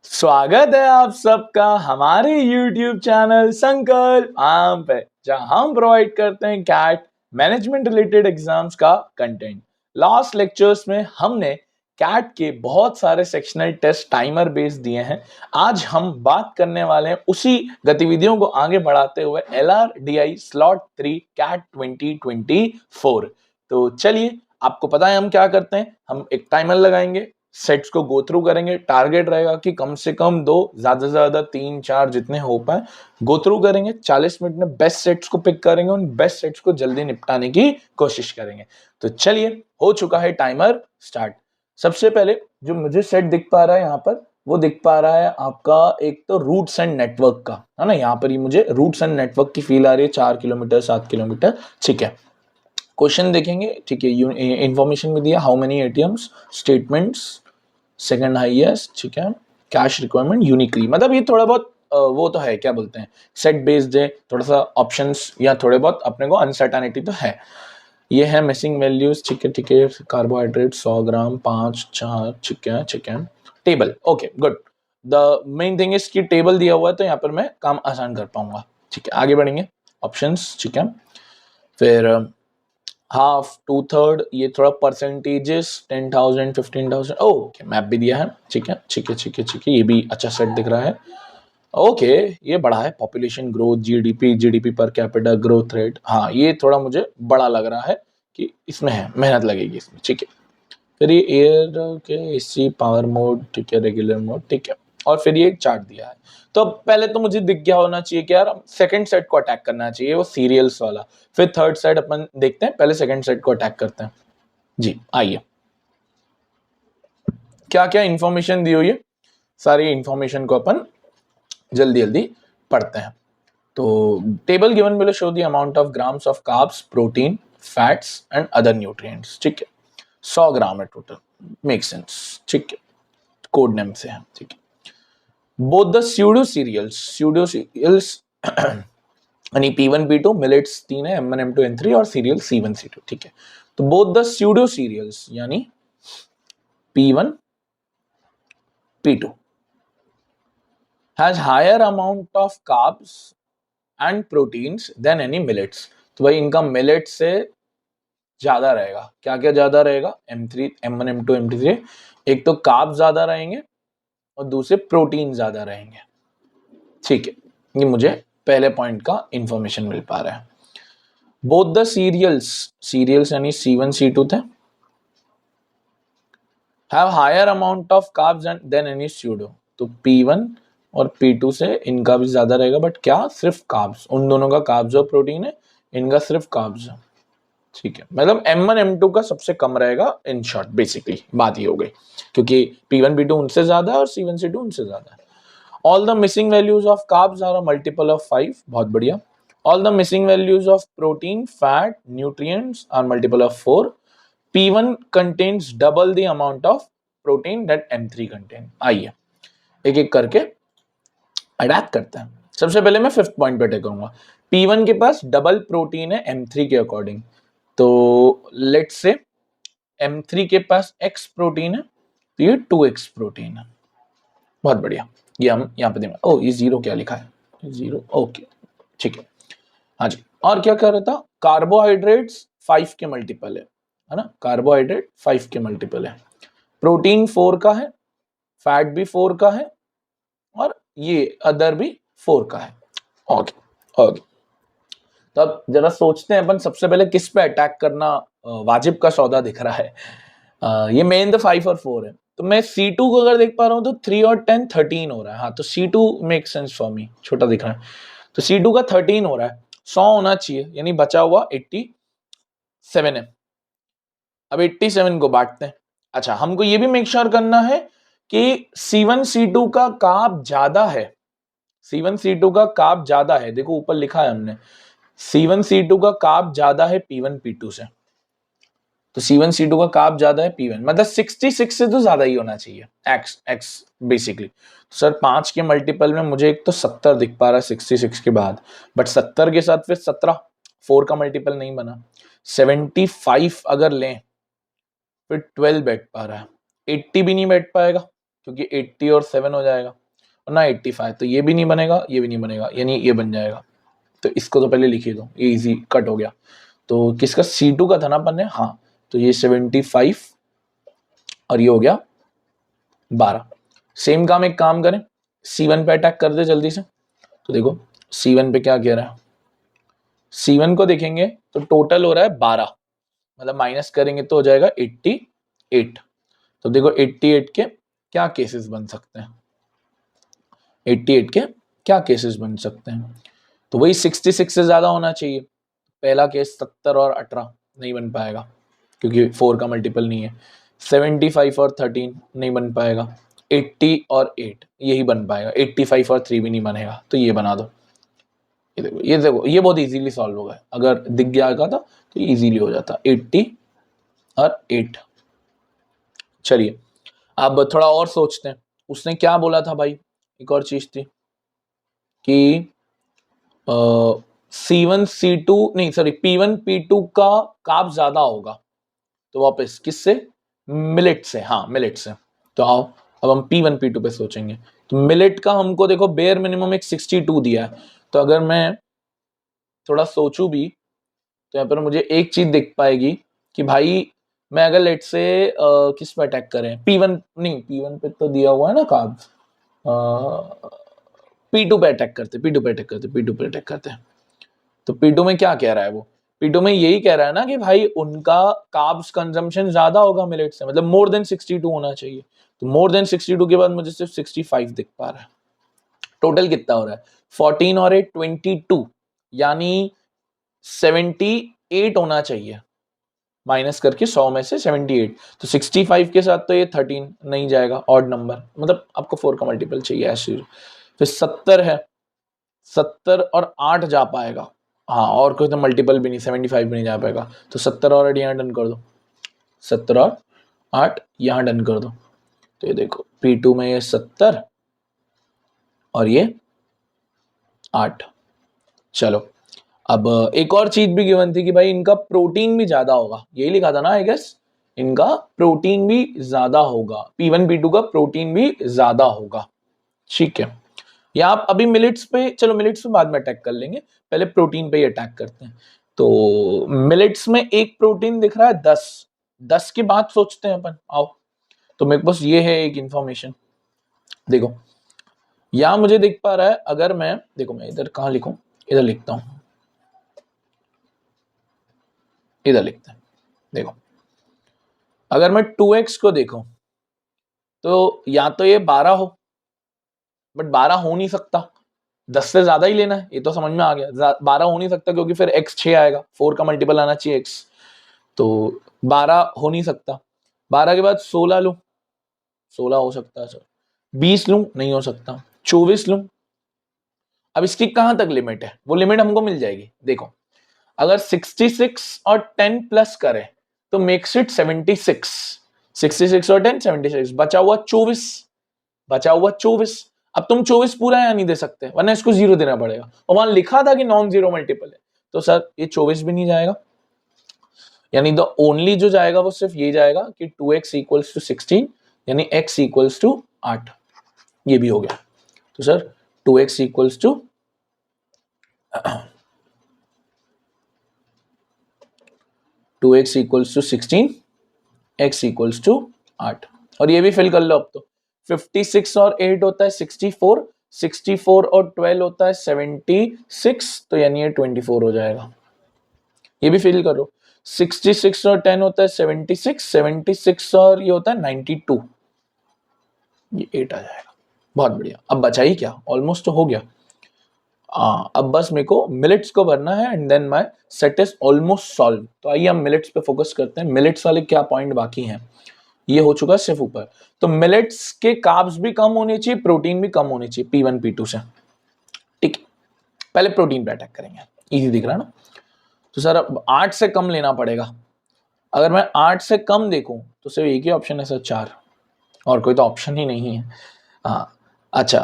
स्वागत है आप सबका हमारे YouTube चैनल संकल्प आम पे, जहां हम प्रोवाइड करते हैं कैट मैनेजमेंट रिलेटेड एग्जाम्स का कंटेंट। लास्ट लेक्चर्स में हमने कैट के बहुत सारे सेक्शनल टेस्ट टाइमर बेस्ड दिए हैं। आज हम बात करने वाले हैं उसी गतिविधियों को आगे बढ़ाते हुए LRDI स्लॉट 3 कैट 2024। तो चलिए, आपको पता है हम क्या करते हैं। हम एक टाइमर लगाएंगे, सेट्स को गो थ्रू करेंगे। टारगेट रहेगा कि कम से कम 2, ज्यादा से ज्यादा 3 4 जितने हो पाए गो थ्रू करेंगे। 40 मिनट में बेस्ट सेट्स को पिक करेंगे, उन बेस्ट सेट्स को जल्दी निपटाने की कोशिश करेंगे। तो चलिए, हो चुका है टाइमर स्टार्ट। सबसे पहले जो मुझे सेट दिख पा रहा है यहाँ पर, वो दिख पा रहा है आपका एक तो रूट्स एंड नेटवर्क का, है ना। यहाँ पर ही मुझे रूट्स एंड नेटवर्क की फील आ रही है, 4 किलोमीटर 7 किलोमीटर। ठीक है, क्वेश्चन देखेंगे। ठीक है, इंफॉर्मेशन में दिया how many ATMs, statements, second highest. ठीक है, कैश रिक्वायरमेंट यूनिकली, मतलब ये थोड़ा बहुत वो तो है, क्या बोलते हैं, सेट बेस्ड है। थोड़ा सा ऑप्शंस या थोड़े बहुत अपने को अनसर्टेनिटी तो है। ये है मिसिंग वैल्यूज। ठीक है ठीक है, कार्बोहाइड्रेट 100 ग्राम 5 4। ठीक है ठीक है, table okay good. The main thing is कि टेबल दिया हुआ है तो यहाँ पर मैं काम आसान कर पाऊंगा। ठीक है, आगे बढ़ेंगे। ऑप्शंस, ठीक है, फिर हाफ, 2/3, ये थोड़ा परसेंटेजेस, 10,000 15,000। ओके, मैप भी दिया है। ठीक है ठीक है ठीक है ठीक है, ये भी अच्छा सेट दिख रहा है। ओके, ये बड़ा है। Population growth, GDP per capita growth rate, हाँ ये थोड़ा मुझे बड़ा लग रहा है कि इसमें है, मेहनत लगेगी इसमें। ठीक है, फिर ये एयर के एसी पावर मोड, ठीक है, रेगुलर मोड, ठीक है, और फिर ये एक चार्ट दिया है। तो पहले तो मुझे दिख गया होना चाहिए कि यार सेकंड सेट को अटैक करना चाहिए, वो सीरियल्स वाला। फिर थर्ड सेट अपन देखते हैं, पहले सेकंड सेट को अटैक करते हैं। जी आइए, क्या क्या इंफॉर्मेशन दी हुई है, सारी इंफॉर्मेशन को अपन जल्दी जल्दी पढ़ते हैं। तो table given below show the amount of grams of carbs, protein, fats and other nutrients. ठीक है, 100 ग्राम है टोटल, मेक सेंस। ठीक है, कोड नेम से है। ठीक है, बोथ द स्यूडो सीरियल्स यानी P1 P2, मिलेट्स 3 है, M1 M2 N3 और सीरियल C1 C2। ठीक है, तो बोथ द स्यूडो सीरियल्स यानी P1 P2 has higher amount of carbs and proteins than any millets. तो भाई इनका मिलेट से ज्यादा रहेगा। क्या क्या ज्यादा रहेगा? M3 M1 M2 M3। एक तो कार्ब ज्यादा रहेंगे और दूसरे प्रोटीन ज्यादा रहेंगे। ठीक है, ये मुझे पहले पॉइंट का इंफॉर्मेशन मिल पा रहा है। बोथ द सीरियल्स यानी C1 C2 थे, have higher amount of carbs than any pseudo. तो P1 और P2 से इनका भी ज्यादा रहेगा, बट क्या, सिर्फ कार्ब्स। उन दोनों का कार्ब्स और प्रोटीन है, इनका सिर्फ कार्ब्स है। ठीक है, मतलब M1 M2 का सबसे कम रहेगा। इन शॉर्ट बेसिकली बात ये हो गई, क्योंकि P1 P2 उनसे ज्यादा है और C1 C2 उनसे ज्यादा है। All the missing values of carbs are a multiple of 5. बहुत बढ़िया। All the missing values of protein, fat, nutrients are multiple of 4. P1 contains double the amount of protein that M3 contain. आइए एक एक करके adapt करते हैं। सबसे पहले मैं फिफ्थ पॉइंट पे अटैक करूंगा। P1 के पास डबल प्रोटीन है M3 के अकॉर्डिंग। तो लेट्स से M3 के पास X प्रोटीन है, तो ये 2X प्रोटीन है। बहुत बढ़िया, ये हम यहाँ पे देंगे। ओ, ये 0 क्या लिखा है? 0, ओके ठीक है। हाँ जी, और क्या कर रहा था? कार्बोहाइड्रेट्स 5 के मल्टीपल है ना। कार्बोहाइड्रेट 5 के मल्टीपल है, प्रोटीन 4 का है, फैट भी 4 का है, और ये अदर भी 4 का है। ओके ओके, तो अब जरा सोचते हैं अपन सबसे पहले किस पे अटैक करना वाजिब का सौदा दिख रहा है। ये मेन तो 5 और 4 है, तो मैं C2 को अगर देख पा रहा हूँ तो 3 और 10 13 हो रहा है। हाँ, तो C2 make sense for me, छोटा दिख रहा है, तो C2 का 13 हो रहा है। 100 होना चाहिए, यानी बचा हुआ 87 है। अब 87 को बांटते हैं। अच्छा, हमको ये भी मेक श्योर करना है कि C1 C2 का कार्ब ज्यादा है। C1 C2 का कार्ब ज्यादा है, देखो ऊपर लिखा है हमने, C1 C2 का कार्ब ज्यादा है P1 P2 से। तो C1 C2 का कार्ब ज्यादा है P1, मतलब 66 से तो ज्यादा ही होना चाहिए। X basically. तो सर 5 के मल्टीपल में मुझे एक तो 70 दिख पा रहा है 66 के बाद, बट 70 के साथ फिर 17, 4 का मल्टीपल नहीं बना। 75 अगर लें फिर 12 बैठ पा रहा है, 80 भी नहीं बैठ पाएगा, क्योंकि 80 और 7 हो जाएगा, और ना 85, तो ये भी नहीं बनेगा, ये भी नहीं बनेगा, यानी ये बन जाएगा। तो इसको तो पहले लिख ही दो, ये इजी कट हो गया। तो किसका, C2 का था ना अपन ने, हाँ, तो ये 75 और ये हो गया 12। सेम काम एक काम करें, C1 पे अटैक कर दे जल्दी से। तो देखो C1 पे क्या कह रहा है, C1 को देखेंगे तो टोटल हो रहा है 12, मतलब माइनस करेंगे तो हो जाएगा 88। तो देखो 88 के क्या केसेस बन सकते हैं, 88 के क्या केसेस बन सकते हैं, तो वही 66 से ज्यादा होना चाहिए। पहला केस 70 और 18 नहीं बन पाएगा क्योंकि 4 का मल्टीपल नहीं है। 75 और 13 नहीं बन पाएगा। 80 और 8 यही बन पाएगा। 85 और 3 भी नहीं बनेगा, तो ये बना दो। ये देखो, ये देखो, ये बहुत इजीली सॉल्व होगा। अगर दिख गया था तो ये इजीली हो जाता। 80 और 8। चलिए अब थोड़ा और सोचते हैं। उसने क्या बोला था भाई, एक और चीज थी कि C1 C2 नहीं सॉरी P1 P2 का कार्ब ज्यादा होगा। तो वापस किससे, मिलेट से, हाँ मिलेट से। तो आओ अब हम P1 P2 पे सोचेंगे। तो मिलेट का हमको देखो बेयर मिनिमम एक 62 दिया है। तो अगर मैं थोड़ा सोचूं भी तो यहाँ पर मुझे एक चीज दिख पाएगी कि भाई मैं अगर लेट से किस पे अटैक करें, P1 नहीं, P1 पे तो दिया हुआ है ना कार्ब, P2 पे अटैक करते, P2 पे अटैक करते, P2 पे अटैक करते हैं। तो P2 में क्या कह रहा है वो, P2 में यही कह रहा है ना कि भाई उनका कार्ब्स कंजम्पशन ज्यादा होगा मिलेट से, मतलब मोर देन 62 होना चाहिए। तो मोर देन 62 के बाद मुझे सिर्फ 65 दिख पा रहा है। टोटल कितना हो रहा है, 14 और 8 22, यानी 78 होना चाहिए। माइनस करके 100 में से 78, तो 65 के साथ तो ये 13 नहीं जाएगा, ऑड नंबर, मतलब आपको 4 का मल्टीपल चाहिए ऐसे। फिर 70 है, 70 और 8 जा पाएगा, हाँ, और कोई तो मल्टीपल भी नहीं, 75 भी नहीं जा पाएगा। तो 70 और 8 यहाँ डन कर दो, 70 और 8 यहाँ डन कर दो। तो ये देखो P2 में ये 70 और ये 8। चलो अब एक और चीज भी गिवन थी कि भाई इनका प्रोटीन भी ज्यादा होगा, यही लिखा था ना आई गेस, इनका प्रोटीन भी ज्यादा होगा। P1 P2 का प्रोटीन भी ज्यादा होगा, ठीक है। या आप अभी मिलेट्स पे, चलो मिलेट्स पे बाद में अटैक कर लेंगे, पहले प्रोटीन पे ही अटैक करते हैं। तो मिलेट्स में एक प्रोटीन दिख रहा है 10 की बात सोचते हैं अपन, आओ। तो मेरे पास ये है एक इंफॉर्मेशन, देखो यहां मुझे दिख पा रहा है, अगर मैं देखो, मैं इधर कहां लिखूं, इधर लिखता हूं, इधर लिखते हैं। देखो अगर मैं 2x को देखूं तो या तो ये 12 हो, बट 12 हो नहीं सकता, 10 से ज्यादा ही लेना है, ये तो समझ में आ गया। 12 हो नहीं सकता क्योंकि फिर x 6 आएगा, 4 का मल्टीपल आना चाहिए x, तो 12 हो नहीं सकता। 12 के बाद 16 लूं, 16 हो सकता है सर। 20 लूं, नहीं हो सकता। 24 लूं, अब इसकी कहां तक लिमिट है, वो लिमिट हमको मिल जाएगी। देखो अगर 66 और 10 प्लस करें तो मेक्स इट 76, 66 और 10 76, बचा हुआ 24, बचा हुआ 24। अब तुम 24 पूरा या नहीं दे सकते, वरना इसको 0 देना पड़ेगा, और वहां लिखा था कि नॉन जीरो मल्टीपल है, तो सर ये 24 भी नहीं जाएगा। यानी द ओनली जो जाएगा वो सिर्फ ये जाएगा कि 2x इक्वल्स टू 16, यानी x इक्वल्स टू 8, ये भी हो गया। तो sir 2x equals to 2x equals to 16, x equals to 8, और ये भी फिल कर लो। अब तो 56 और 8 होता है 64, 64 और 12 होता है 76, तो यानी ये 24 हो जाएगा। ये भी फिल करो, 66 और 10 होता है 76, 76 और ये होता है 92, ये 8 आ जाएगा। बहुत बढ़िया। अब बचा ही क्या, ऑलमोस्ट तो हो गया। अब बस मेरे को मिलेट्स को भरना है and then my set is almost solve. तो आइए हम मिलेट्स पे फोकस करते हैं। मिलेट्स वाले क्या पॉइंट बाकी हैं, ये हो चुका सिर्फ ऊपर। तो मिलेट्स के कार्ब्स भी कम होने चाहिए, प्रोटीन भी कम होनी चाहिए P1 P2 से, ठीक। पहले प्रोटीन पे अटैक करेंगे, इजी दिख रहा है ना। तो सर अब 8 से कम लेना पड़ेगा। अगर मैं 8 से कम देखूं तो सिर्फ एक ही ऑप्शन है सर, 4, और कोई तो ऑप्शन ही नहीं है। हाँ अच्छा,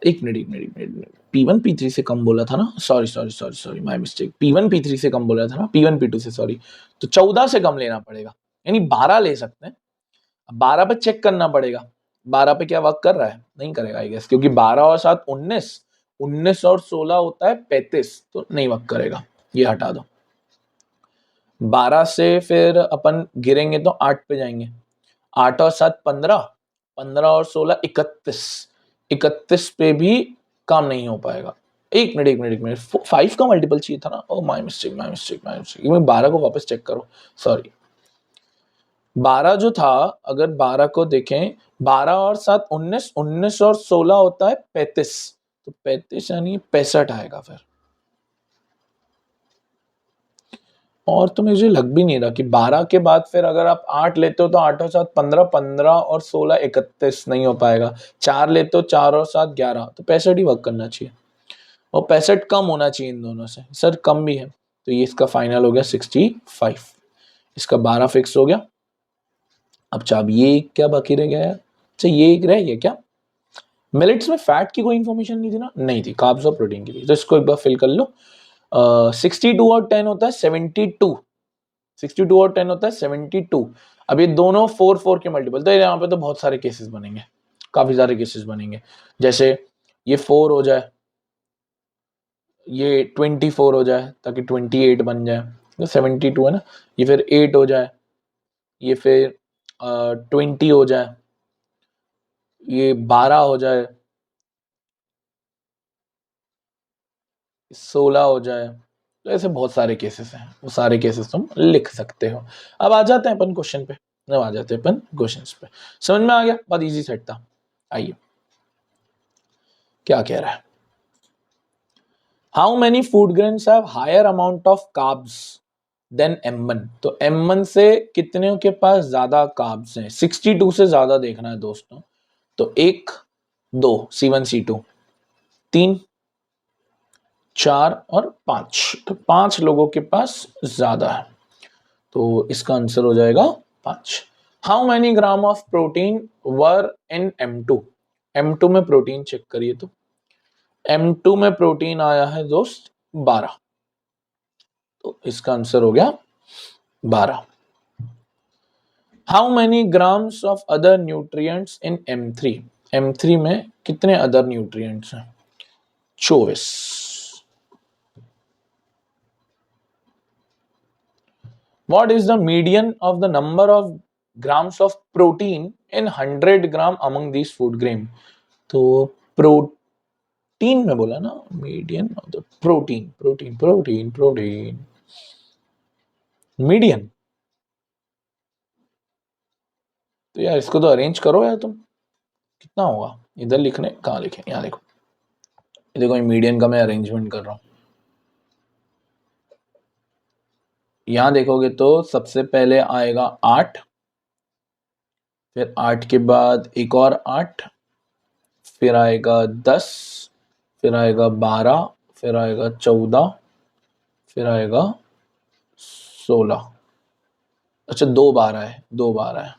एक मिनट, P1 P3 से कम बोला था ना, sorry my mistake, P1 P3 से कम बोला था ना, P1 P2 से, सॉरी। तो 14 से कम लेना पड़ेगा, यानी 12 ले सकते हैं। 12 पे चेक करना पड़ेगा, 12 पे क्या वर्क कर रहा है, नहीं करेगा आई गेस, क्योंकि 12 और 7 19, 19 और 16 होता है 35, तो नहीं वर्क करेगा, ये हटा दो। 12 से फिर अपन गिरेंगे तो 8 पे जाएंगे, 8 और 7 15, 15 और 16 31, 31 पे भी काम नहीं हो पाएगा। एक मिनट एक मिनट एक मिनट, 5 का मल्टीपल चाहिए था ना, oh my mistake my mistake my mistake, 12 को वापस चेक करो, सॉरी 12 जो था, अगर 12 को देखें, 12 और 7 19, 19 और 16 होता है 35, तो 35 यानी 65 आएगा फिर। और तो मुझे लग भी नहीं रहा कि 12 के बाद फिर अगर आप 8 लेते हो तो 8 और 7 15, 15 और 16 31 नहीं हो पाएगा, 4 लेते हो 4 और 7 11, तो 65 ही वर्क करना चाहिए, और 65 कम होना चाहिए इन दोनों से, सर कम भी है, तो ये इसका फाइनल हो गया 65, इसका 12 फिक्स हो गया। अब चाब ये क्या बाकी रह गया यार, अच्छा ये एक रह गया क्या, मिलेट्स में फैट की कोई इंफॉर्मेशन नहीं थी ना, नहीं थी, कार्ब्स और प्रोटीन की थी, तो इसको एक बार फिल कर लो। 62 और 10 होता है 72, 62 और 10 होता है 72। अब ये दोनों 4 4 के मल्टीपल, तो यहाँ पे तो बहुत सारे केसेस बनेंगे, काफी सारे केसेस बनेंगे, जैसे ये 4 हो जाए, ये 24 हो जाए ताकि 28 बन जाए, तो 72 है ना, ये फिर 8 हो जाए, ये फिर 20 हो जाए, ये 12 हो जाए, 16 हो जाए, तो ऐसे बहुत सारे केसेस हैं, वो सारे केसेस तुम लिख सकते हो। अब आ जाते हैं अपन क्वेश्चन पे, अब आ जाते हैं अपन क्वेश्चन पे, समझ में आ गया, बहुत इजी सेट था। आइए क्या कह रहा है, how many food grains have higher amount of carbs than M1, तो M1 से कितने के पास ज्यादा कार्ब्स हैं, 62 से ज्यादा देखना है दोस्तों, तो 1 2 C1 C2, 3 4 और 5, तो 5 लोगों के पास ज्यादा है, तो इसका आंसर हो जाएगा 5। How many gram of protein were in M2, M2 में प्रोटीन चेक करिए, तो M2 में प्रोटीन आया है दोस्त 12, तो इसका आंसर हो गया 12। How many grams of other nutrients in M3, M3 में कितने अदर न्यूट्रिएंट्स हैं, 24। What is the median of the number of grams of protein in 100 gram among these food grain, तो प्रोटीन में बोला ना, median of the protein protein protein protein median, तो यार इसको तो अरेंज करो यार तुम, कितना होगा, इधर लिखने कहाँ लिखे, यहाँ देखो, देखो मीडियन का मैं अरेंजमेंट कर रहा हूँ, यहां देखोगे तो सबसे पहले आएगा 8, फिर 8 के बाद एक और 8, फिर आएगा 10, फिर आएगा 12, फिर आएगा 14, फिर आएगा 16, अच्छा 2 12 है, 2 12 है,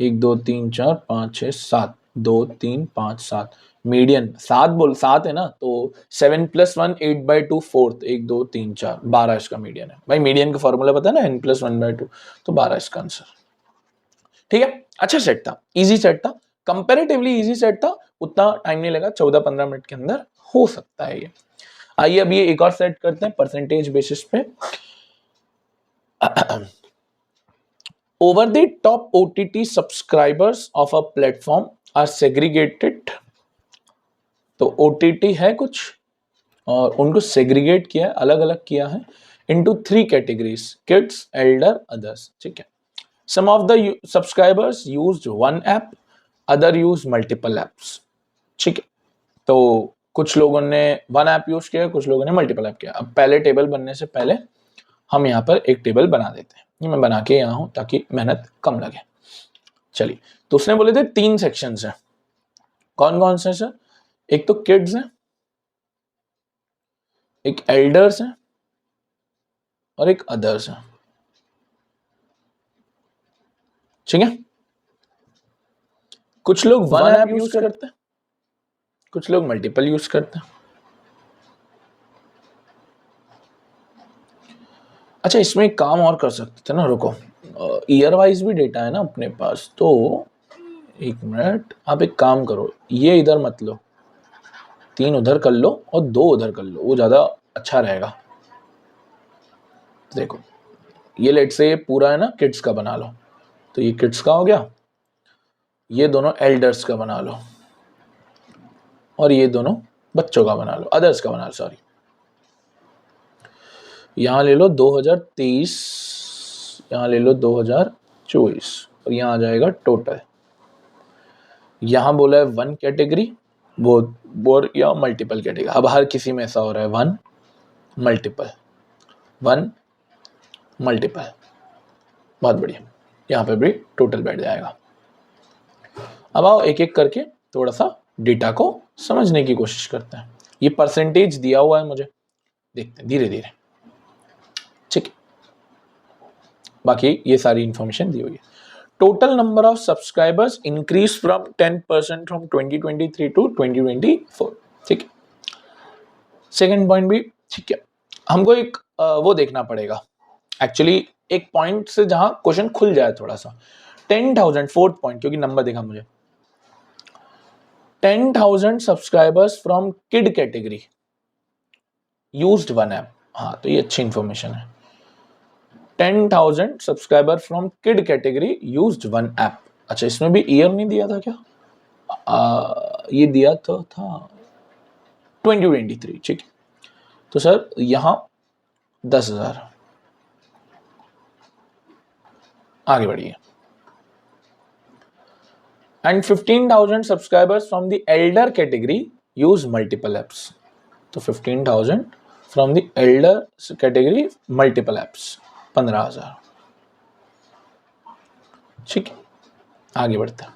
1 2 3 4 5 6 7, 2 3 5 7, मीडियन 7 बोल 7 है ना, तो 7 + 1 8/2 फोर्थ, 1 2 3 4 12 इसका मीडियन है भाई, मीडियन का फॉर्मूला पता है ना, n + 1/2, तो 12 इसका आंसर। ठीक है, अच्छा सेट था, इजी सेट था, कंपैरेटिवली इजी सेट था, उतना टाइम नहीं लगा, 14-15 मिनट के अंदर हो सकता है ये। आइए अब ये एक और सेट करते हैं परसेंटेज बेसिस पे। Over the top OTT subscribers of a platform are segregated, तो OTT है कुछ और उनको सेग्रीगेट किया है, अलग अलग किया है into 3 categories, kids, elder, others, ठीक है। Some of the subscribers used one app, other use multiple apps, ठीक है, तो कुछ लोगों ने वन ऐप यूज किया, कुछ लोगों ने मल्टीपल ऐप किया। अब पहले टेबल बनने से पहले हम यहाँ पर एक टेबल बना देते हैं, ये मैं बना के यहाँ हूं ताकि मेहनत कम लगे। चलिए, तो उसने बोले थे 3 सेक्शंस हैं, कौन कौन से सर, एक तो किड्स हैं, एक एल्डर्स हैं और एक अदर्स हैं, ठीक है। कुछ लोग वन ऐप यूज करते हैं, कुछ लोग मल्टीपल यूज करते हैं। अच्छा इसमें एक काम और कर सकते थे ना, रुको ईयर वाइज भी डेटा है ना अपने पास। तो एक मिनट, आप एक काम करो, ये इधर मत लो, 3 उधर कर लो और 2 उधर कर लो, वो ज़्यादा अच्छा रहेगा। देखो ये लेट से ये पूरा है ना किड्स का बना लो, तो ये किड्स का हो गया, ये दोनों एल्डर्स का बना लो और ये दोनों बच्चों का बना लो, अदर्स का बना लो, सॉरी। यहाँ ले लो 2023, यहाँ ले लो 2024 और यहाँ आ जाएगा टोटल। यहाँ बोला है 1 कैटेगरी, बोर या मल्टीपल कैटेगरी। अब हर किसी में ऐसा हो रहा है 1 मल्टीपल 1 मल्टीपल। बहुत बढ़िया, यहाँ पे भी टोटल बैठ जाएगा। अब आओ एक एक करके थोड़ा सा डेटा को समझने की कोशिश करते हैं। ये परसेंटेज दिया हुआ है मुझे, देखते हैं धीरे धीरे, ठीक है। बाकी ये सारी इंफॉर्मेशन दी हुई है। Total number of subscribers increase from 10% फ्रॉम 2023 टू 2024, ठीक है। सेकंड पॉइंट भी ठीक है। हमको एक वो देखना पड़ेगा एक्चुअली, एक पॉइंट से जहां क्वेश्चन खुल जाए थोड़ा सा। 10,000 फोर्थ पॉइंट, क्योंकि नंबर देखा मुझे, 10,000 subscribers from kid category used 1 app. हाँ तो ये अच्छी इंफॉर्मेशन है। 10,000 subscriber from kid category used 1 app. अच्छा इसमें भी ईयर नहीं दिया था क्या? ये दिया तो था 2023, ठीक है। तो सर यहां 10,000, आगे बढ़िए। And 15,000 subscribers from the Elder category use multiple apps. तो 15,000 from the Elder category multiple apps, 15,000, ठीक है। आगे बढ़ते हैं।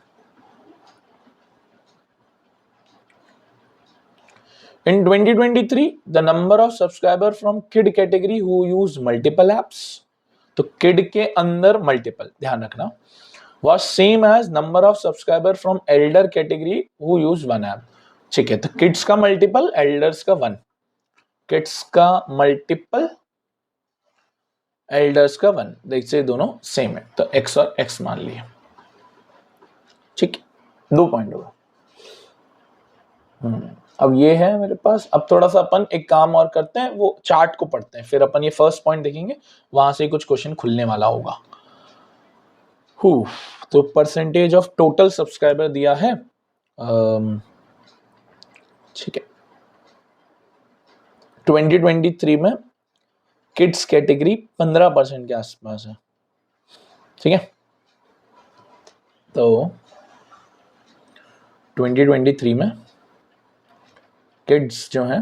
In 2023, the number of subscriber from kid category who use multiple apps, तो kid के अंदर multiple, ध्यान रखना, was same as number of subscriber from elder category who use 1 app, ठीक है। तो kids का multiple, elders का 1, kids का multiple, elders का 1, देखिए दोनों सेम है, तो x और x मान लिए, ठीक है। 2 पॉइंट होगा। अब ये है मेरे पास। अब थोड़ा सा अपन एक काम और करते हैं, वो चार्ट को पढ़ते हैं, फिर अपन ये फर्स्ट पॉइंट देखेंगे, वहां से कुछ क्वेश्चन खुलने वाला होगा। तो परसेंटेज ऑफ टोटल सब्सक्राइबर दिया है, ठीक है। 2023 में किड्स कैटेगरी 15% के आसपास है, ठीक है। तो 2023 में किड्स जो है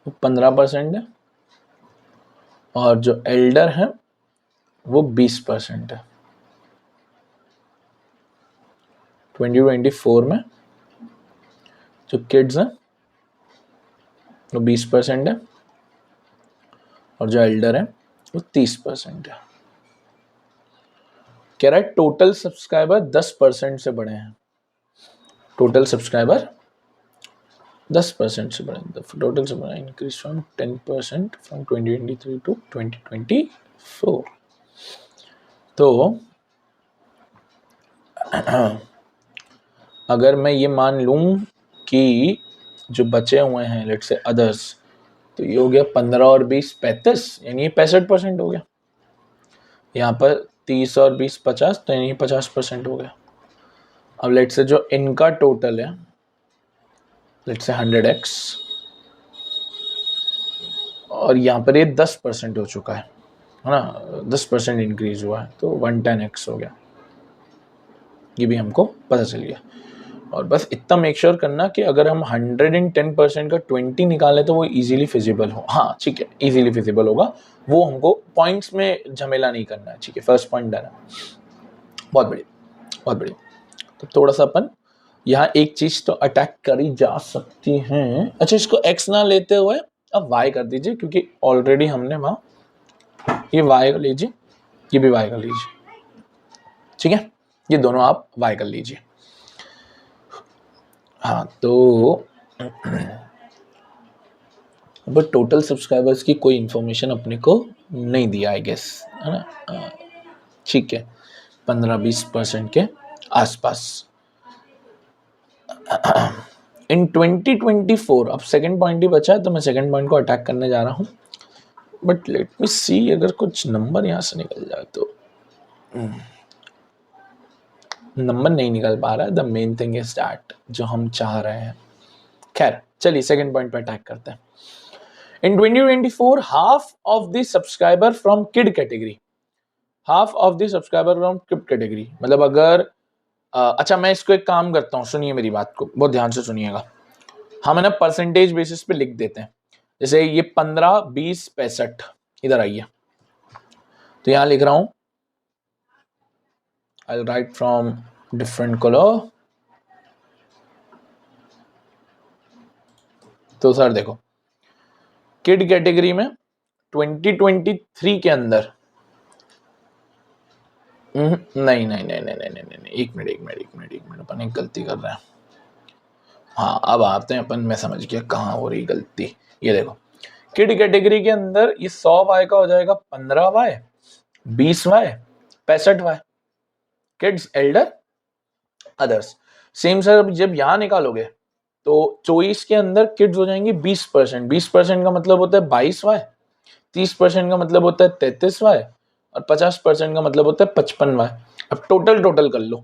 वो 15% है और जो एल्डर है वो 20% है। 2024 में जो किड्स हैं वो 20% है और जो एल्डर है वो 30% है। कह रहा है टोटल सब्सक्राइबर 10% से बढ़े हैं, टोटल सब्सक्राइबर 10% से बढ़े, टोटल से बढ़े, इंक्रीज फ्रॉम 10% फ्रॉम 2023 टू 2024। तो अगर मैं ये मान लूं कि जो बचे हुए हैं लेट्स से अदर्स, तो ये हो गया 15 और 20 35, यानी 65% हो गया। यहाँ पर 30 और 20 50, तो यानी 50% हो गया। अब लेट्स से जो इनका टोटल है लेट्स से 100x और यहाँ पर ये 10% हो चुका है ना, 10% इंक्रीज हुआ है, तो 110x हो गया। ये भी हमको पता चल गया। और बस इतना मेक श्योर करना कि अगर हम 110% का 20 निकालें तो वो इजीली फिजिबल हो। हाँ ठीक है, इजीली फिजिबल होगा, वो हमको पॉइंट्स में झमेला नहीं करना है, ठीक है। फर्स्ट पॉइंट डन है, बहुत बढ़िया बहुत बढ़िया। तो थोड़ा सा अपन यहाँ एक चीज तो अटैक करी जा सकती है। अच्छा इसको x ना लेते हुए अब y कर दीजिए, क्योंकि ऑलरेडी हमने वहां ये y कर लीजिए, ये भी y कर लीजिए, ठीक है। ये दोनों आप y कर लीजिए। हाँ तो अब टोटल सब्सक्राइबर्स की कोई इंफॉर्मेशन अपने को नहीं दिया आई गेस, है ना। ठीक है, 15-20% के आसपास। इन 2024, अब सेकंड पॉइंट ही बचा है तो मैं सेकंड पॉइंट को अटैक करने जा रहा हूँ, बट लेट मी सी अगर कुछ नंबर यहाँ से निकल जाए तो। नंबर नहीं निकल पा रहा है, the main thing is that जो हम चाह रहे हैं। खैर चलिए सेकंड पॉइंट पे अटैक करते हैं। इन 2024 half of the subscriber from kid category, half of the subscriber from kid category मतलब अगर अच्छा मैं इसको एक काम करता हूँ, सुनिए मेरी बात को बहुत ध्यान से सुनिएगा। हम है ना परसेंटेज बेसिस पे लिख देते हैं, जैसे ये 15, 20, 65, इधर आइए तो यहां लिख रहा हूं, I'll write from different color। तो सर देखो किड कैटेगरी में 2023 के अंदर नहीं, एक मिनट अपन एक गलती कर रहे हैं। हाँ अब आते हैं अपन, मैं समझ गया कहाँ हो रही गलती। ये देखो किड कैटेगरी के अंदर ये 100 Y का हो जाएगा 15 Y, 20 Y, 65 Y, kids, Elder, others. Same sir जब यहां निकालोगे तो चॉइस के अंदर किड्स हो जाएंगे 20%, 20% का मतलब होता है 22 Y, 30% का मतलब होता है 33 Y और 50% का मतलब होता है 55 Y। अब टोटल कर लो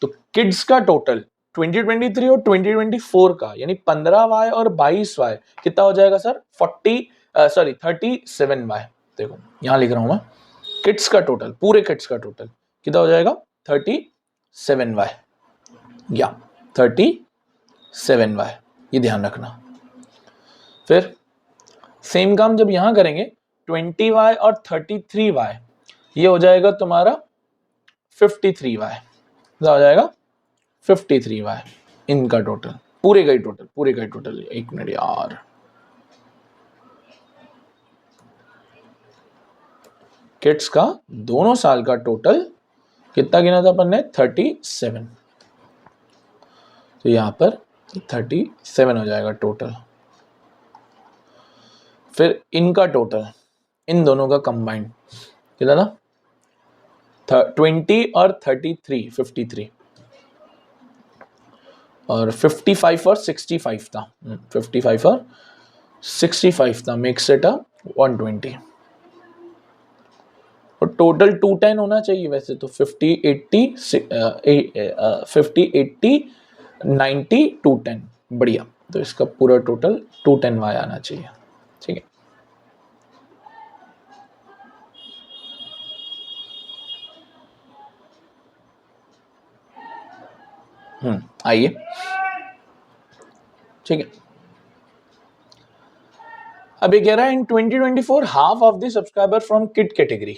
तो किड्स का टोटल 2023 और 2024 का यानी 15 Y और 22 Y कितना हो जाएगा सर? 37Y। देखो यहां लिख रहा हूं मैं, किड्स का टोटल, पूरे किड्स का टोटल कितना हो जाएगा? 37Y या 37Y, ये ध्यान रखना। फिर सेम काम जब यहां करेंगे 20Y और 33Y, ये हो जाएगा तुम्हारा 53Y, हो जाएगा 53Y इनका टोटल, पूरे का ही टोटल। एक मिनट यार, किड्स का दोनों साल का टोटल कितना गिना था अपन ने? 37। तो यहां पर 37 हो जाएगा टोटल। फिर इनका टोटल, इन दोनों का कंबाइंड कितना था? 20 और 33, 53 और 55 और 65 था, 55 और 65 था, मेक्स इट 120 और टोटल 210 होना चाहिए वैसे तो। 50, 80, 50, 80, 90, 210, बढ़िया। तो इसका पूरा टोटल 210Y आना चाहिए, ठीक है। आइए, ठीक है। अब ये कह रहा है इन 2024 half of the subscriber from kid category,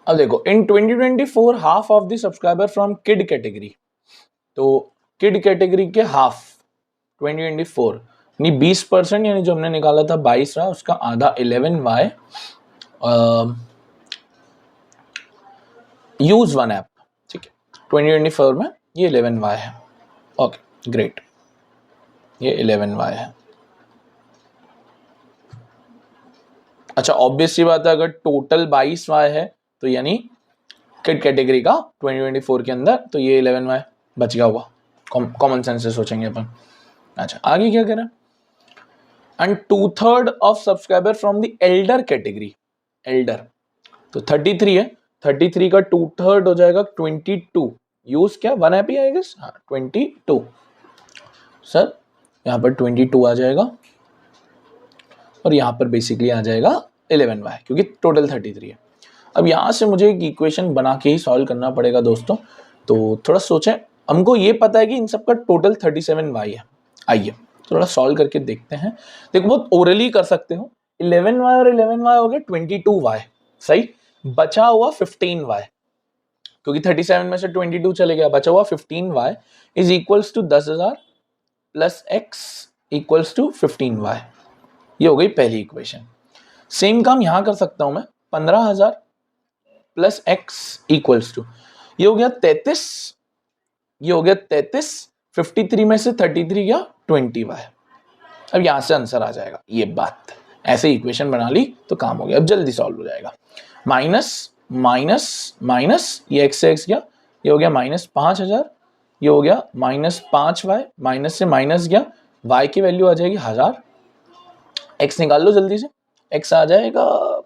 अब देखो इन 2024 half of the subscriber from kid category, तो किड कैटेगरी के हाफ 2024 यानी 20%, यानी जो हमने निकाला था 22 रहा, उसका आधा 11Y यूज वन ऐप, ठीक है। 2024 में ये 11Y है, ओके ग्रेट, ये 11Y है। अच्छा ऑब्वियस सी बात है, अगर टोटल 22Y है तो यानी किड कैटेगरी का 2024 के अंदर, तो ये 11Y बच गया होगा, कॉमन सेंस से सोचेंगे अपन। अच्छा आगे क्या करें, and 2/3 of subscriber from the Elder category, Elder तो 33 है, 33 का 2/3 हो जाएगा 22, यूज क्या 1 ऐप ही आएगा, हाँ 22 सर, यहाँ पर 22 आ जाएगा और यहाँ पर बेसिकली आ जाएगा 11Y, क्योंकि टोटल 33 है। अब यहाँ से मुझे एक इक्वेशन बना के ही सॉल्व करना पड़ेगा दोस्तों, तो थोड़ा सोचें। हमको ये पता है कि इन सबका टोटल 37Y है, आइए थोड़ा सॉल्व करके देखते हैं। देखो बहुत ओरली कर सकते हो, 11Y और 11Y हो गया 22Y, सही, बचा हुआ 15Y, क्योंकि 37 में से 22 चले गया, बचा हुआ 15Y is equals to 10,000 plus x equals to 15Y। ये हो गई पहली इक्वेशन। सेम काम यहां कर सकता हूं मैं, 15,000 प्लस x इक्वल्स टू, ये हो गया 33, ये हो गया 33, 53 में से 33 गया 20Y। अब यहां से आंसर आ जाएगा, ये बात ऐसे इक्वेशन बना ली तो काम हो गया, अब जल्दी सॉल्व हो जाएगा। माइनस माइनस माइनस, ये x से x गया, ये हो गया -5,000, ये हो गया -5Y, माइनस से माइनस गया, y की वैल्यू आ जाएगी 1000, x निकाल लो जल्दी से, x आ जाएगा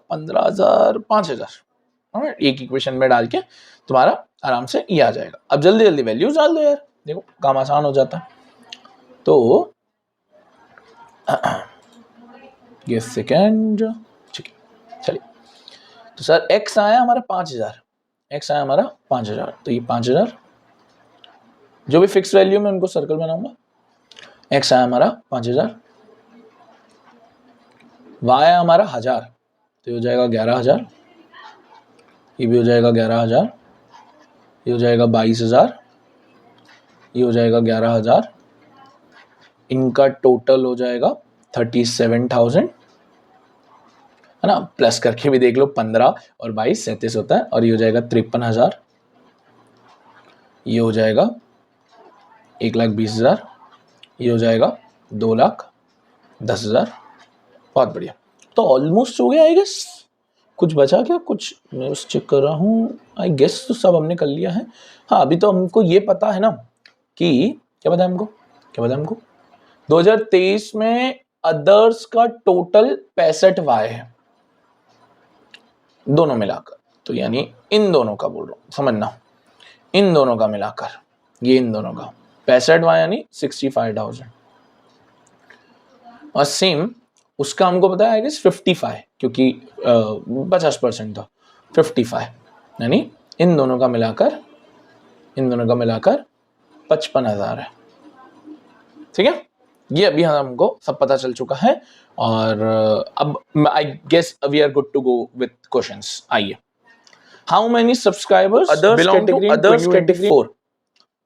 15,000 5,000, एक इक्वेशन में डाल के तुम्हारा आराम से ये आ जाएगा। अब जल्दी जल्दी वैल्यूज डाल दो यार, देखो काम आसान हो जाता है। तो ये सेकेंड, ठीक है चलिए, तो सर x आया हमारा 5,000, x आया हमारा 5,000, तो ये 5,000 जो भी फिक्स वैल्यू में उनको सर्कल बनाऊंगा, x आया हमारा 5,000, y आया हमारा 1000, तो ये हो जाएगा 11,000, ये भी हो जाएगा 11,000, ये हो जाएगा 22,000, ये हो जाएगा 11,000, इनका टोटल हो जाएगा 37,000, है ना, प्लस करके भी देख लो, 15 और 22 37 होता है, और ये हो जाएगा 53,000, ये हो जाएगा 1,20,000, ये हो जाएगा 2,10,000। बहुत बढ़िया, तो ऑलमोस्ट हो गया आई गेस। कुछ बचा क्या, कुछ मैं उस चेक कर रहा हूँ, आई गेस तो सब हमने कर लिया है। हाँ अभी तो हमको ये पता है ना कि क्या पता है हमको, क्या पता है हमको 2023 में अदर्स का टोटल 65Y है, दोनों मिलाकर, तो यानी इन दोनों का बोल रहा हूं, समझना, इन दोनों का मिलाकर, ये इन दोनों का 65Y यानी 65,000, और सेम उसका हमको पता है 55, क्योंकि 50% था, 55 यानी इन दोनों का मिलाकर, इन दोनों का मिलाकर 55,000 है, ठीक है। ये अभी हमको सब पता चल चुका है, और अब I guess we are good to go with questions. आइए, how many subscribers belong to others category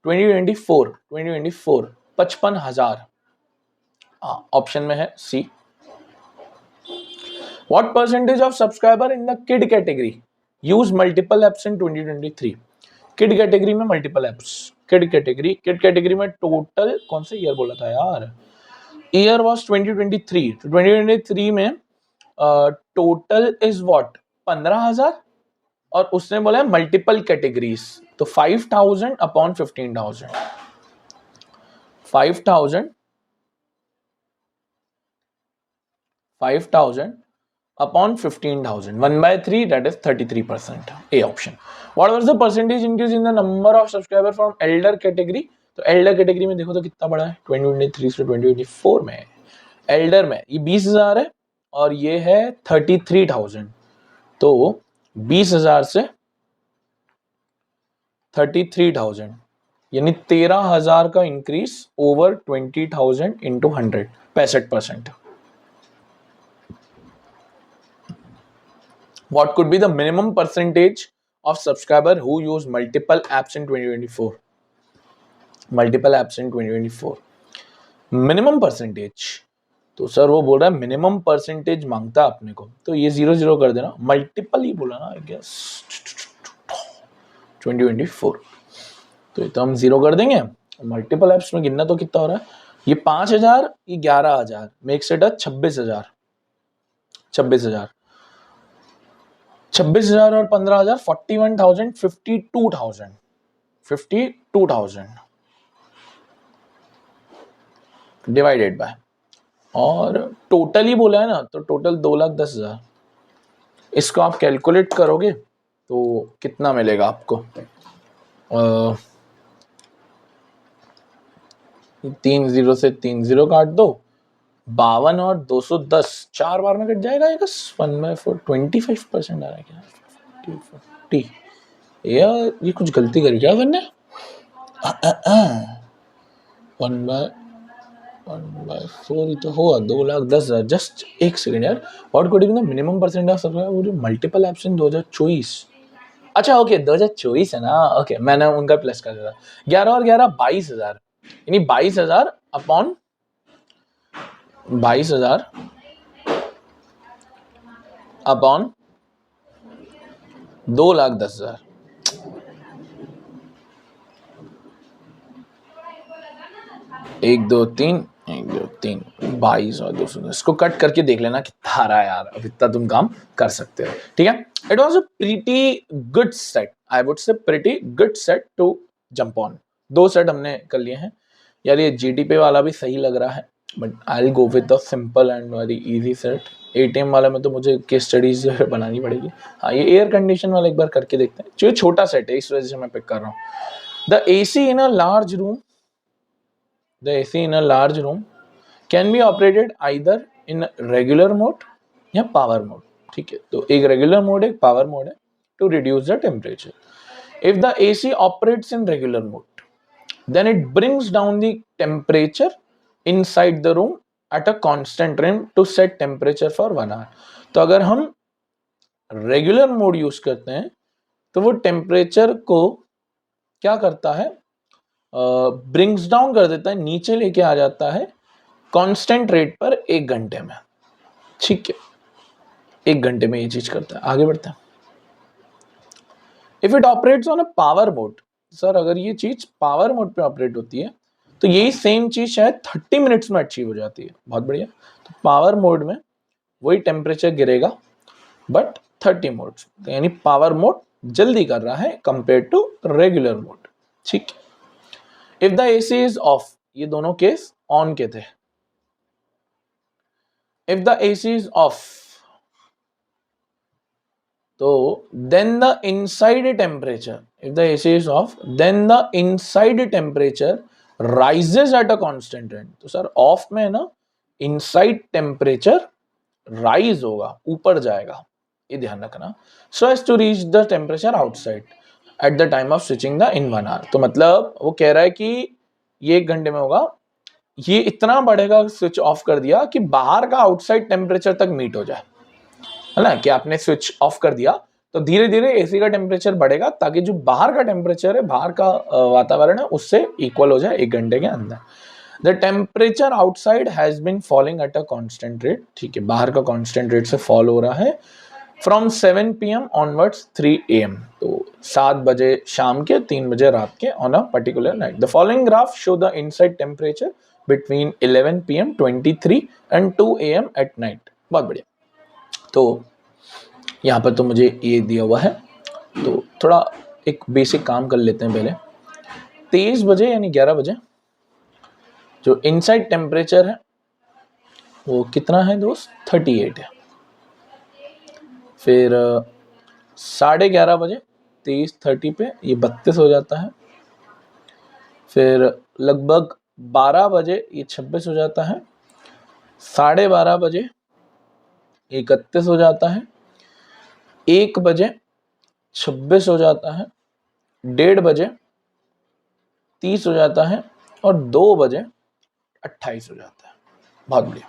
2024 55,000, option में है C. What percentage of subscriber in the kid category use multiple apps in 2023? Kid category में multiple apps, kid category में total कौन से year बोला था यार, ईयर वाज 2023, तो 2023 में टोटल इज व्हाट 15,000, और उसने बोला है मल्टीपल कैटेगरीज, तो 5,000 upon 15,000, 5,000 upon 15,000, 1/3, that is 33%, A option. What was the percentage increase in the number of subscribers from elder category? तो elder category में देखो तो कितना बड़ा है, 2023 से 2024 में, elder में ये 20,000 है और ये है 33,000, तो 20,000 से 33,000 यानी 13,000 का increase over 20,000 into 100, 65%. What could be the minimum percentage of subscriber who use multiple apps in 2024. Multiple apps in 2024. Minimum percentage, तो सर वो बोल रहा है मिनिमम परसेंटेज मांगता है अपने को, तो ये 0 कर देना, मल्टीपल ही बोला ना आई गेस 2024, तो ये तो हम 0 कर देंगे। मल्टीपल एप्स में गिनना तो कितना हो रहा है, ये 5,000, ये 11,000, मेक्स इट 26,000, 26,000 और 15,000 41,000 52,000 52,000 डिवाइडेड बाय, और टोटल ही बोला है ना, तो टोटल 2,10,000। इसको आप कैलकुलेट करोगे तो कितना मिलेगा आपको, 3 0 से 3 0 काट दो, 52 और 210 4 बार में कट जाएगा, 1/4 25% आ रहा है क्या, 50 यार ये कुछ गलती करी क्या करने, 1/4 ही तो हुआ, 2,10,000। जस्ट एक सेकंड यार, what could be the minimum percent of subscriber multiple apps in 2024। अच्छा ओके 2024 है ना, ओके मैंने उनका प्लस कर दिया, 11 और 11 22,000, यानी 22,000 अपॉन 22,000 अपॉन 2,10,000, 1 2 3 1 2 3 22 और 210, इसको कट करके देख लेना कितना आ रहा है यार, अब इतना तुम काम कर सकते हो, ठीक है। It was a pretty good set, I would say pretty good set to jump on. 2 set हमने कर लिए हैं यार, ये जीडीपी वाला भी सही लग रहा है, but I will go with the simple and very easy set. ATM वाले में तो मुझे केस स्टडीज बनानी पड़ेगी। हाँ ये एयर कंडीशन वाला एक बार करके देखते हैं, जो छोटा सेट है इस वजह से मैं पिक कर रहा हूँ। The AC in a large room, the AC in a large room can be operated either in regular mode या power mode, ठीक है, तो एक regular mode एक power mode है to reduce the temperature. If the AC operates in regular mode, then it brings down the temperature inside the room at a constant rate to set temperature for 1 hour. तो अगर हम regular mode use करते हैं तो वो temperature को क्या करता है, ब्रिंग्स डाउन कर देता है, नीचे लेके आ जाता है कांस्टेंट रेट पर 1 घंटे में, ठीक है, 1 घंटे में ये चीज करता है। आगे बढ़ते हैं। If it operates on a power mode, sir अगर ये चीज पावर मोड पे ऑपरेट होती है तो यही सेम चीज शायद 30 मिनट्स में अचीव हो जाती है, बहुत बढ़िया। तो पावर मोड में वही टेम्परेचर गिरेगा बट 30 मोड, तो यानी पावर मोड जल्दी कर रहा है कंपेयर टू रेगुलर मोड, ठीक है। If the AC is off, ये दोनों केस ऑन के थे। If the AC is off, तो then the inside temperature, if the AC is off then the inside temperature rises at a constant rate. तो sir off में ना inside temperature rise होगा, ऊपर जाएगा, ये ध्यान रखना। So as to reach the temperature outside at the time of switching the in 1 hour। तो मतलब वो कह रहा है कि ये 1 घंटे में होगा, ये इतना बढ़ेगा स्विच ऑफ कर दिया कि बाहर का आउटसाइड टेम्परेचर तक मीट हो जाए, है ना, कि आपने स्विच ऑफ कर दिया तो धीरे धीरे एसी का टेम्परेचर बढ़ेगा ताकि जो बाहर का टेम्परेचर है, बाहर का वातावरण है, उससे इक्वल हो जाए 1 घंटे के अंदर। The temperature outside has been falling at a constant rate, ठीक है, बाहर का कांस्टेंट रेट से फॉल हो रहा है फ्रॉम 7 PM ऑनवर्ड्स 3 AM, तो 7 बजे शाम के 3 बजे रात के on a particular night. The following graph show the inside temperature between 11 PM 23 and 2 AM at night. बहुत बढ़िया। तो यहाँ पर तो मुझे ये दिया हुआ है, तो थोड़ा एक बेसिक काम कर लेते हैं पहले। 23 बजे यानी 11 बजे जो इनसाइड टेम्परेचर है वो कितना है दोस्त, 38 है। फिर 11:30 बजे 23:30 पे ये 32 हो जाता है। फिर लगभग 12 बजे ये 26 हो जाता है। 12:30 बजे 31 हो जाता है। 1 बजे 26 हो जाता है। 1:30 बजे 30 हो जाता है और 2 बजे 28 हो जाता है। बहुत बढ़िया,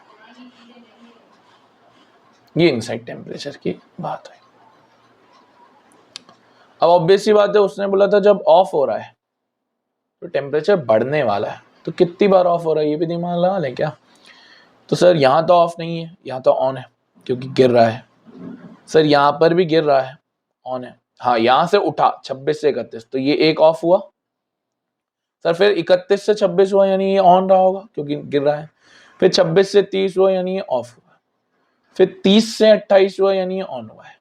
ये इनसाइड टेम्परेचर की बात है। अब ऑब्वियस सी बात है, उसने बोला था जब ऑफ हो रहा है तो टेम्परेचर बढ़ने वाला है, तो कितनी बार ऑफ हो रहा है ये भी दिमाग लगा लें क्या। तो सर यहाँ तो ऑफ नहीं है, यहाँ तो ऑन है क्योंकि गिर रहा है। सर यहाँ पर भी गिर रहा है, ऑन है। हाँ, यहाँ से उठा 26 से 31, तो ये एक ऑफ हुआ। सर फिर 31 से 26 हुआ, यानी ये ऑन रहा होगा क्योंकि गिर रहा है। फिर 26 से 30 हुआ, यानी ये ऑफ हुआ। फिर 30 से 28 हुआ, यानी ये ऑन हुआ है।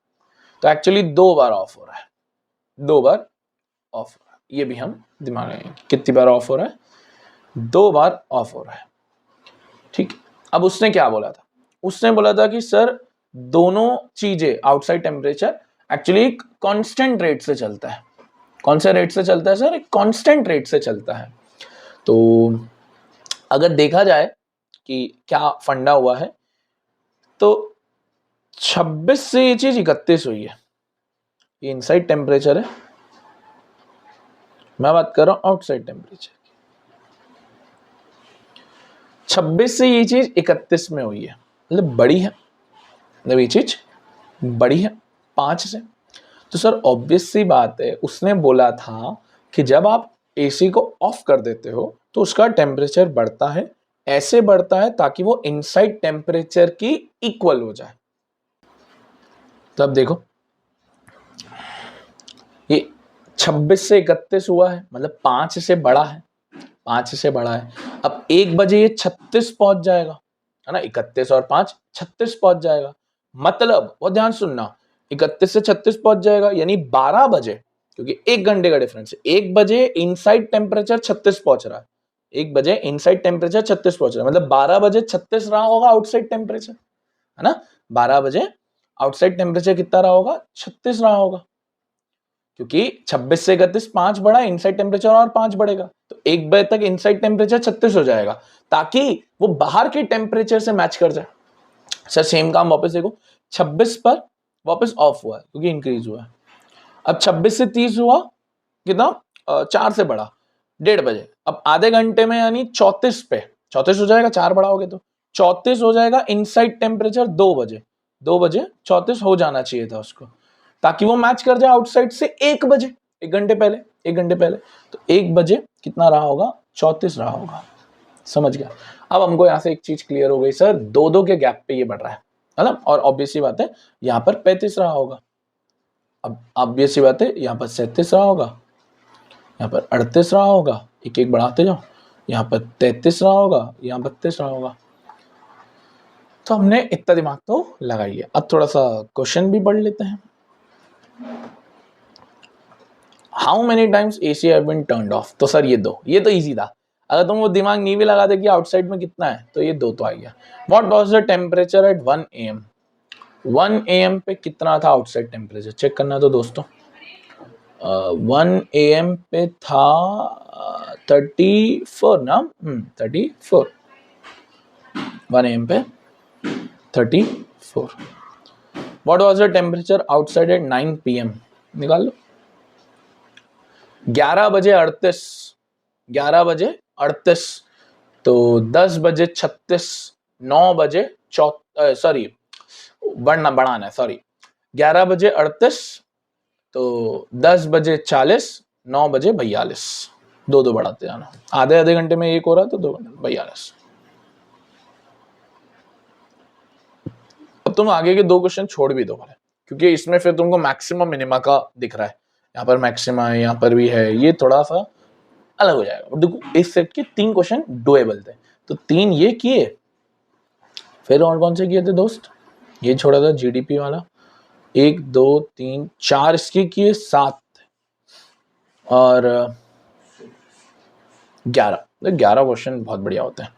तो एक्चुअली 2 बार ऑफ हो रहा है, 2 बार ऑफ हो रहा है। ये भी हम दिमाग में रखेंगे, कितनी बार ऑफ हो रहा है, 2 बार ऑफ हो रहा है। ठीक। अब उसने क्या बोला था, उसने बोला था कि सर दोनों चीजें आउटसाइड टेम्परेचर एक्चुअली एक कांस्टेंट रेट से चलता है। कौन से रेट से चलता है सर, एक कांस्टेंट रेट से चलता है। तो अगर देखा जाए कि क्या फंडा हुआ है, तो 26 से ये चीज 31 हुई है, ये इनसाइड टेम्परेचर है, मैं बात कर रहा हूं आउटसाइड टेम्परेचर की। 26 से ये चीज 31 में हुई है, मतलब बड़ी है, मतलब ये चीज बड़ी है 5 से। तो सर ऑब्वियस सी बात है, उसने बोला था कि जब आप एसी को ऑफ कर देते हो तो उसका टेम्परेचर बढ़ता है, ऐसे बढ़ता है ताकि वो इनसाइड टेम्परेचर की इक्वल हो जाए। तो अब देखो, ये 26 से 31 हुआ है, मतलब 5 से बड़ा है, 5 से बड़ा है। अब 1 बजे ये 36 पहुंच जाएगा, है ना, 31 और 5 36 पहुंच जाएगा। मतलब वो ध्यान सुनना, 31 से 36 पहुंच जाएगा, यानी 12 बजे, क्योंकि 1 घंटे का डिफरेंस है। 1 बजे इनसाइड टेम्परेचर 36 पहुंच रहा है, 1 बजे इनसाइड टेम्परेचर 36 पहुंच रहा है, मतलब 12 बजे 36 रहा होगा आउटसाइड टेम्परेचर, है ना। 12 बजे आउटसाइड टेम्परेचर कितना रहा होगा, 36 रहा होगा, क्योंकि 26 से 31 5 बढ़ा, इनसाइड टेम्परेचर और 5 बढ़ेगा, तो 1 बजे तक इनसाइड टेम्परेचर 36 हो जाएगा, ताकि वो बाहर के टेम्परेचर से मैच कर जाए। सर सेम काम वापस देखो, 26 पर वापस ऑफ हुआ है क्योंकि इंक्रीज हुआ है। अब 26 से 30 हुआ, कितना, 4 से बढ़ा 1:30 बजे। अब आधे घंटे में यानी 34 पे 34 हो जाएगा, 4 बढ़ाओगे तो 34 हो जाएगा इनसाइड टेम्परेचर 2 बजे। 2 बजे 34 हो जाना चाहिए था उसको, ताकि वो मैच कर जाए आउटसाइड से 1 बजे, 1 घंटे पहले, 1 घंटे पहले। तो 1 बजे कितना रहा होगा, 34 रहा होगा। समझ गया। अब हमको यहाँ से एक चीज क्लियर हो गई, सर 2-2 के गैप पे ये बढ़ रहा है ना, और ऑब्वियस सी बात है यहाँ पर 35 रहा होगा। अब ऑब्वियस सी बात है यहाँ पर 37 रहा होगा, यहाँ पर 38 रहा होगा, एक एक बढ़ाते जाओ, यहाँ पर 33 रहा होगा, यहाँ 32 रहा होगा। तो हमने इतना दिमाग तो लगा लिया। अब थोड़ा सा क्वेश्चन भी पढ़ लेते हैं। How many times AC have been turned off. तो सर ये तो इजी था, अगर तुम वो दिमाग नहीं भी लगाते कि आउटसाइड में कितना है, तो ये 2 तो आ गया। What was the temperature at 1 AM। 1 AM पे कितना था आउटसाइड टेम्परेचर, चेक करना तो दोस्तों। 1 AM पे था 34 ना, 34। 1 AM पे 34। What was the temperature outside eight 9 PM, निकाल लो। 11 बजे 38, 11 बजे 38, तो 10 बजे 36, 9 बजे सॉरी बढ़ाना है, सॉरी 11 बजे 38, तो 10 बजे 40, 9 बजे 42, 2-2 बढ़ाते जाना, आधे आधे घंटे में एक हो रहा है तो 2 घंटे 42। अब तुम आगे के 2 क्वेश्चन छोड़ भी दो, क्योंकि इसमें फिर तुमको मैक्सिमम मिनिमा का दिख रहा है, यहाँ पर मैक्सिमा है, यहाँ पर भी है, ये थोड़ा सा अलग हो जाएगा। देखो इस सेट के 3 क्वेश्चन डुएबल थे, तो 3 ये किए, फिर और कौन से किए थे दोस्त, ये छोड़ा था जीडीपी वाला, 1 2 3 4 इसके किए, 7 और 11। 11 क्वेश्चन बहुत बढ़िया होते हैं।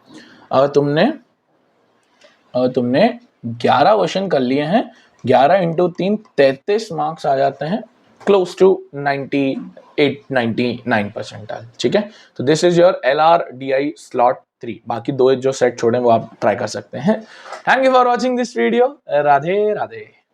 अगर तुमने 11 क्वेश्चन कर लिए हैं, 11 × 3 33 मार्क्स आ जाते हैं, क्लोज टू 98-99%। ठीक है, तो this is your LRDI slot 3। बाकी 2 जो सेट छोड़े वो आप ट्राई कर सकते हैं। Thank you for watching this video. Radhe Radhe.